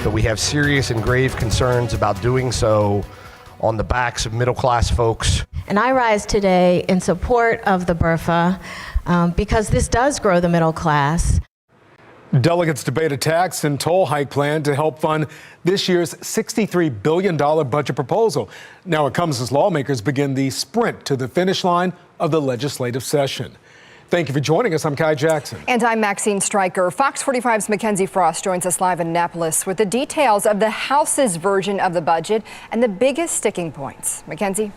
But we have serious and grave concerns about doing so on the backs of middle-class folks. And I rise today in support of the BRFA because this does grow the middle class. Delegates debate a tax and toll hike plan to help fund this year's $63 billion budget proposal. Now it comes as lawmakers begin the sprint to the finish line of the legislative session. Thank you for joining us. I'm Kai Jackson. And I'm Maxine Stryker. Fox 45's Mackenzie Frost joins us live in Annapolis with the details of the House's version of the budget and the biggest sticking points. Mackenzie?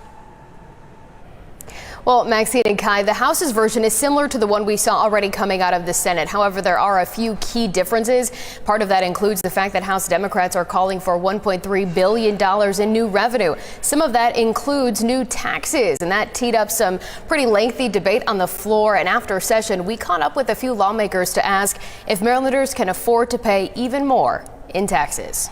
Well, Maxine and Kai, the House's version is similar to the one we saw already coming out of the Senate. However, there are a few key differences. Part of that includes the fact that House Democrats are calling for $1.3 billion in new revenue. Some of that includes new taxes, and that teed up some pretty lengthy debate on the floor. And after session, we caught up with a few lawmakers to ask if Marylanders can afford to pay even more in taxes.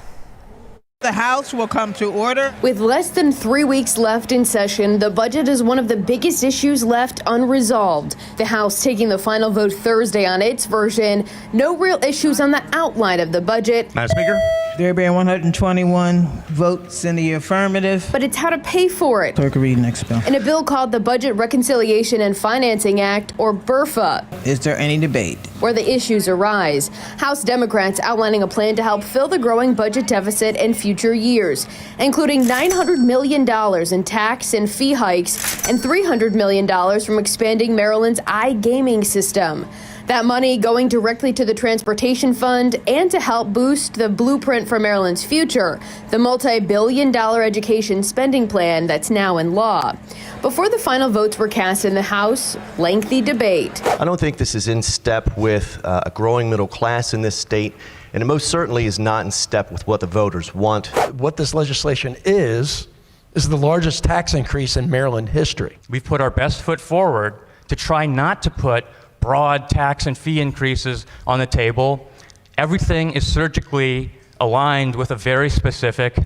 The House will come to order. With less than 3 weeks left in session, the budget is one of the biggest issues left unresolved. The House taking the final vote Thursday on its version. No real issues on the outline of the budget. Madam Speaker. There being 121 votes in the affirmative. But it's how to pay for it. Clerk, read next bill. In a bill called the Budget Reconciliation and Financing Act, or BRFA. Is there any debate? Where the issues arise. House Democrats outlining a plan to help fill the growing budget deficit in future years, including $900 million in tax and fee hikes and $300 million from expanding Maryland's iGaming system. That money going directly to the transportation fund and to help boost the blueprint for Maryland's future, the multi-billion-dollar education spending plan that's now in law. Before the final votes were cast in the House, lengthy debate. I don't think this is in step with a growing middle class in this state, and it most certainly is not in step with what the voters want. What this legislation is the largest tax increase in Maryland history. We've put our best foot forward to try not to put broad tax and fee increases on the table. Everything is surgically aligned with a very specific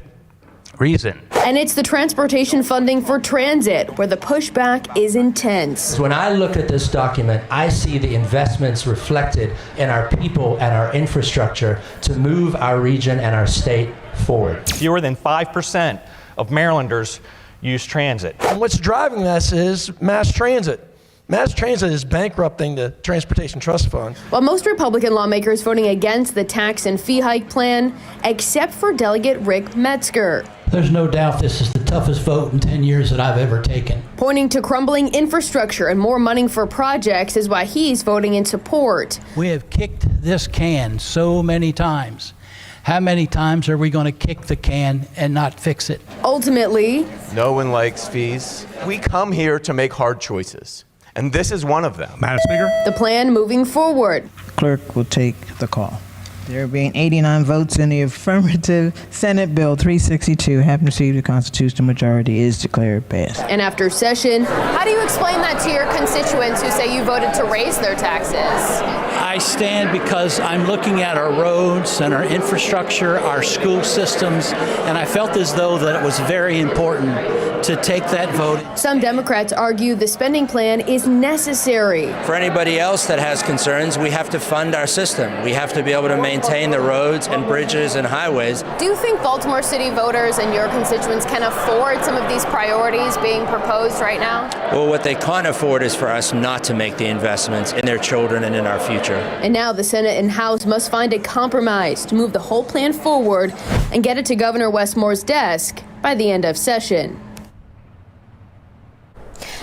reason. And it's the transportation funding for transit where the pushback is intense. When I look at this document, I see the investments reflected in our people and our infrastructure to move our region and our state forward. Fewer than 5% of Marylanders use transit. And what's driving this is mass transit. Mass transit is bankrupting the Transportation Trust Fund. While most Republican lawmakers voting against the tax and fee hike plan, except for Delegate Rick Metzger. There's no doubt this is the toughest vote in 10 years that I've ever taken. Pointing to crumbling infrastructure and more money for projects is why he's voting in support. We have kicked this can so many times. How many times are we going to kick the can and not fix it? Ultimately, no one likes fees. We come here to make hard choices, and this is one of them. Madam Speaker. The plan moving forward. Clerk will take the call. There being 89 votes in the affirmative, Senate Bill 362, having received a constitutional majority, is declared passed. And after session, how do you explain that to your constituents who say you voted to raise their taxes? I stand because I'm looking at our roads and our infrastructure, our school systems, and I felt as though that it was very important to take that vote. Some Democrats argue the spending plan is necessary. For anybody else that has concerns, we have to fund our system. We have to be able to maintain the roads and bridges and highways. Do you think Baltimore City voters and your constituents can afford some of these priorities being proposed right now? Well, what they can't afford is for us not to make the investments in their children and in our future. And now the Senate and House must find a compromise to move the whole plan forward and get it to Governor Wes Moore's desk by the end of session.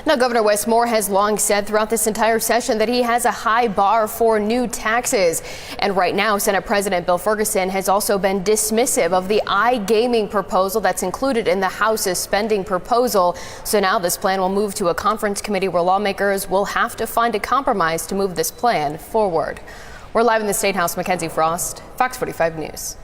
Now, Governor Wes Moore has long said throughout this entire session that he has a high bar for new taxes. And right now, Senate President Bill Ferguson has also been dismissive of the iGaming proposal that's included in the House's spending proposal. So now this plan will move to a conference committee where lawmakers will have to find a compromise to move this plan forward. We're live in the State House. Mackenzie Frost, Fox 45 News.